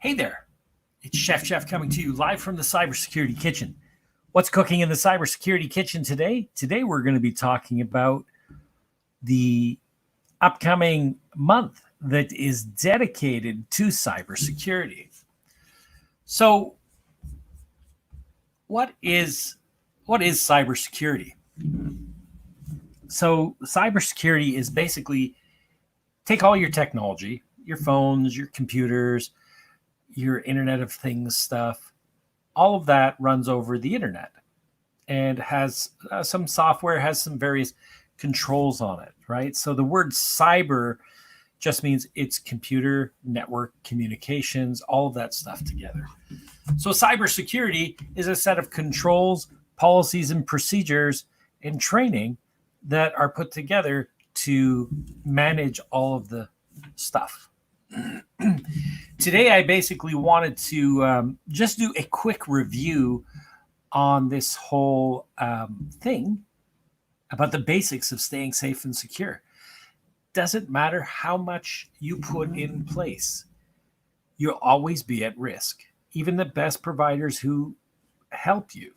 Hey there, it's Chef Jeff coming to you live from the Cybersecurity Kitchen. What's cooking in the Cybersecurity Kitchen today? Today we're going to be talking about the upcoming month that is dedicated to cybersecurity. So, what is cybersecurity? So, cybersecurity is basically take all your technology, your phones, your computers, your Internet of Things stuff, all of that runs over the internet and has some software, has some various controls on it, right? So the word cyber just means it's computer, network, communications, all of that stuff together. So cybersecurity is a set of controls, policies, and procedures and training that are put together to manage all of the stuff. Today, I basically wanted to just do a quick review on this whole thing about the basics of staying safe and secure. Doesn't matter how much you put in place, you'll always be at risk. Even the best providers who help you,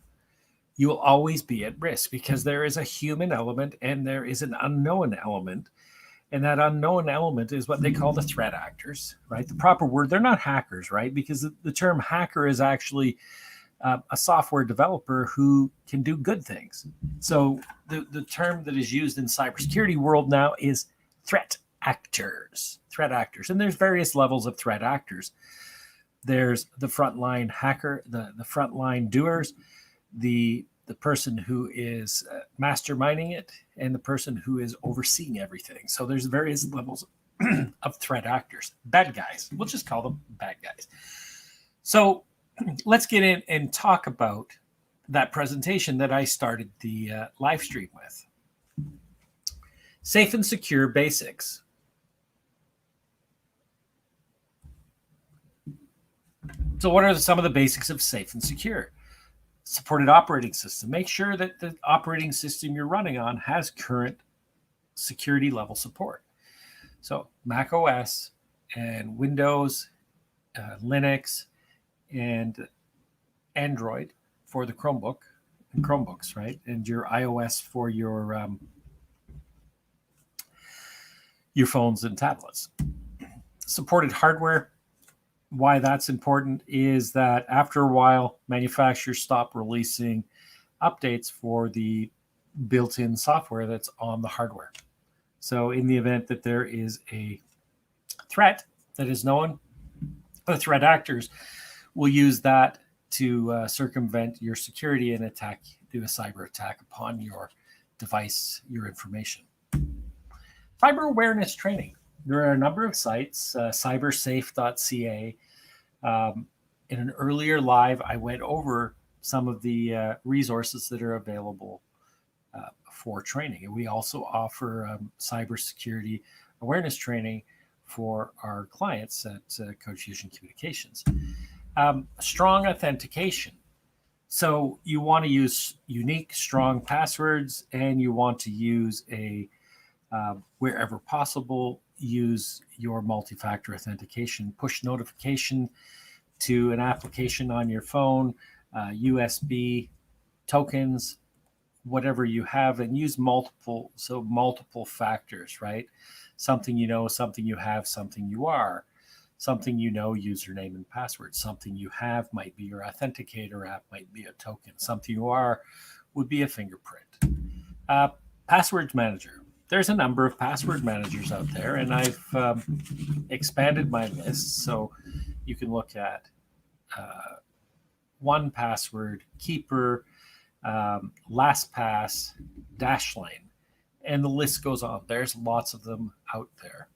you'll always be at risk because there is a human element and there is an unknown element. And that unknown element is what they call the threat actors, right? The proper word, they're not hackers, right? Because the term hacker is actually a software developer who can do good things. So the term that is used in cybersecurity world now is threat actors. And there's various levels of threat actors. There's the frontline hacker, the frontline doers, the person who is masterminding it, and the person who is overseeing everything. So there's various levels of threat actors, bad guys. We'll just call them bad guys. So let's get in and talk about that presentation that I started the live stream with. Safe and secure basics. So what are some of the basics of safe and secure? Supported operating system. Make sure that the operating system you're running on has current security level support. So Mac OS and Windows, Linux, and Android for the Chromebook and Chromebooks, right? And your iOS for your phones and tablets. Supported hardware. Why that's important is that after a while, manufacturers stop releasing updates for the built-in software that's on the hardware. So in the event that there is a threat that is known, the threat actors will use that to circumvent your security and do a cyber attack upon your device, your information. Cyber awareness training. There are a number of sites, cybersafe.ca. In an earlier live, I went over some of the resources that are available for training. And we also offer cybersecurity awareness training for our clients at Code Fusion Communications. Strong authentication. So you want to use unique, strong passwords, and you want to use wherever possible, use your multi-factor authentication, push notification to an application on your phone, USB tokens, whatever you have, and use multiple factors, right? Something you know, something you have, something you are. Something you know, username and password. Something you have might be your authenticator app, might be a token. Something you are would be a fingerprint. Passwords manager. There's a number of password managers out there, and I've expanded my list. So you can look at 1Password, Keeper, LastPass, Dashlane, and the list goes on. There's lots of them out there.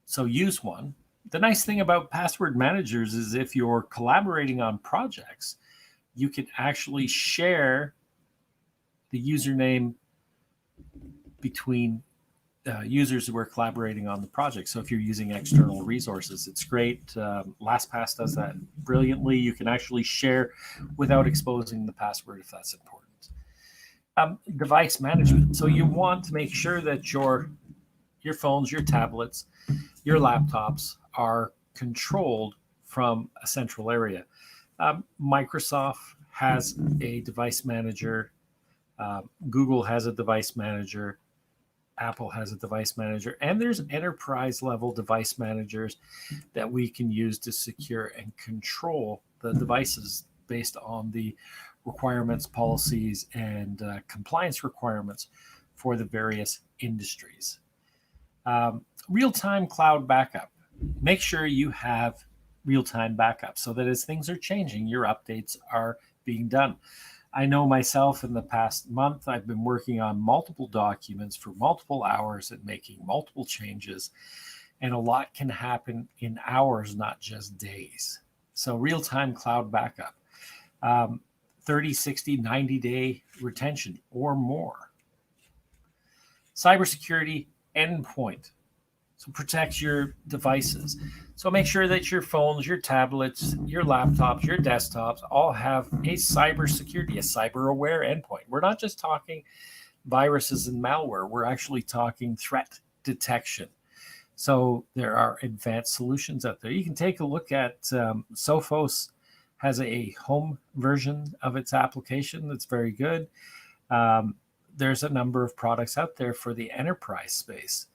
So use one. The nice thing about password managers is if you're collaborating on projects, you can actually share the username between users who are collaborating on the project. So if you're using external resources, it's great. LastPass does that brilliantly. You can actually share without exposing the password if that's important. Device management. So you want to make sure that your phones, your tablets, your laptops are controlled from a central area. Microsoft has a device manager. Google has a device manager. Apple has a device manager. And there's enterprise level device managers that we can use to secure and control the devices based on the requirements, policies, and compliance requirements for the various industries. Real-time cloud backup. Make sure you have real-time backup so that as things are changing, your updates are being done. I know myself in the past month, I've been working on multiple documents for multiple hours and making multiple changes, and a lot can happen in hours, not just days. So real-time cloud backup, 30, 60, 90-day retention or more. CyberSecurity endpoint. So protect your devices. So make sure that your phones, your tablets, your laptops, your desktops all have a cybersecurity, a cyber-aware endpoint. We're not just talking viruses and malware. We're actually talking threat detection. So there are advanced solutions out there. You can take a look at Sophos has a home version of its application that's very good. There's a number of products out there for the enterprise space.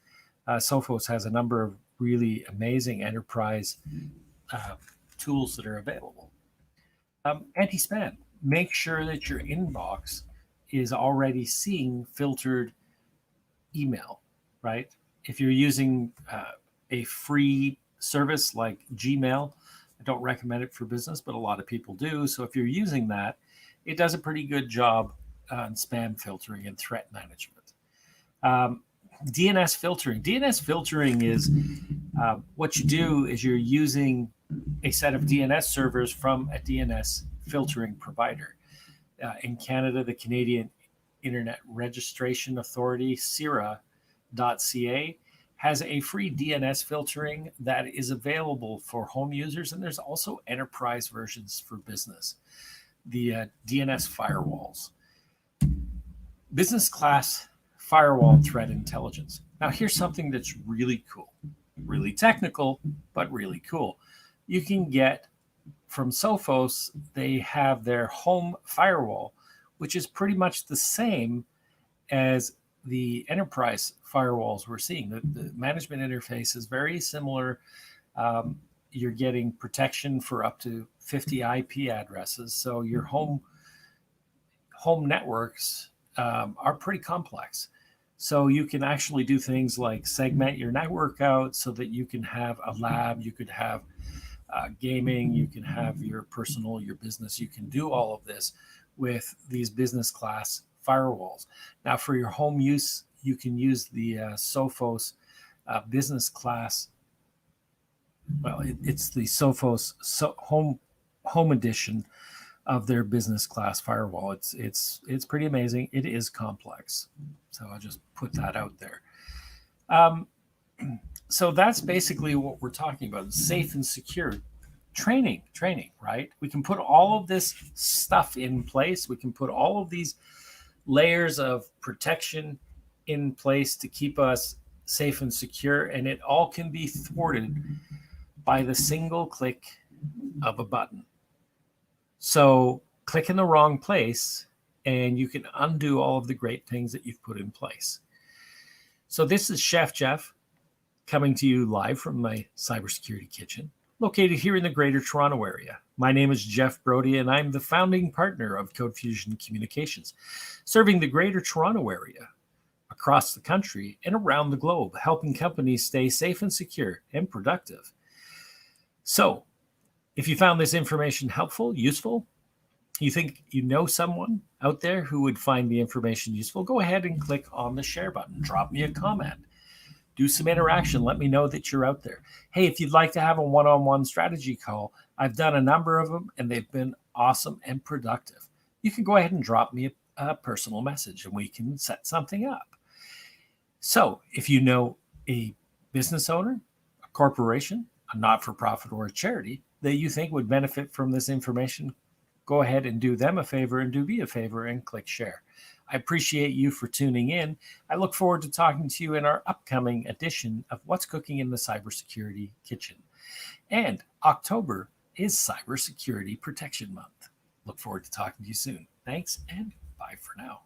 Sophos has a number of really amazing enterprise tools that are available. Anti-spam. Make sure that your inbox is already seeing filtered email, right? If you're using a free service like Gmail, I don't recommend it for business, but a lot of people do. So if you're using that, it does a pretty good job on spam filtering and threat management. DNS filtering. DNS filtering is what you do is you're using a set of DNS servers from a DNS filtering provider. In Canada, the Canadian Internet Registration Authority, CIRA.ca, has a free DNS filtering that is available for home users, and there's also enterprise versions for business. The DNS firewalls. Business class firewall threat intelligence. Now, here's something that's really cool, really technical, but really cool. You can get from Sophos, they have their home firewall, which is pretty much the same as the enterprise firewalls we're seeing. The management interface is very similar. You're getting protection for up to 50 IP addresses. So your home networks are pretty complex. So you can actually do things like segment your network out so that you can have a lab, you could have gaming, you can have your personal, your business. You can do all of this with these business class firewalls. Now, for your home use, you can use the Sophos business class. Well, it's the Sophos home edition of their business class firewall. It's pretty amazing. It is complex, so I'll just put that out there. So that's basically what we're talking about: safe and secure training, right? We can put all of this stuff in place. We can put all of these layers of protection in place to keep us safe and secure, and it all can be thwarted by the single click of a button. So click in the wrong place and you can undo all of the great things that you've put in place. So this is Chef Jeff coming to you live from my cybersecurity kitchen, located here in the Greater Toronto area. My name is Jeff Brody, and I'm the founding partner of Code Fusion Communications, serving the Greater Toronto area, across the country, and around the globe, helping companies stay safe and secure and productive. So, if you found this information helpful, useful, you think you know someone out there who would find the information useful, go ahead and click on the share button. Drop me a comment. Do some interaction. Let me know that you're out there. Hey, if you'd like to have a one-on-one strategy call, I've done a number of them, and they've been awesome and productive. You can go ahead and drop me a personal message, and we can set something up. So if you know a business owner, a corporation, a not-for-profit, or a charity that you think would benefit from this information, go ahead and do them a favor and do me a favor and click share. I appreciate you for tuning in. I look forward to talking to you in our upcoming edition of What's Cooking in the Cybersecurity Kitchen. And October is Cybersecurity Protection Month. Look forward to talking to you soon. Thanks, and bye for now.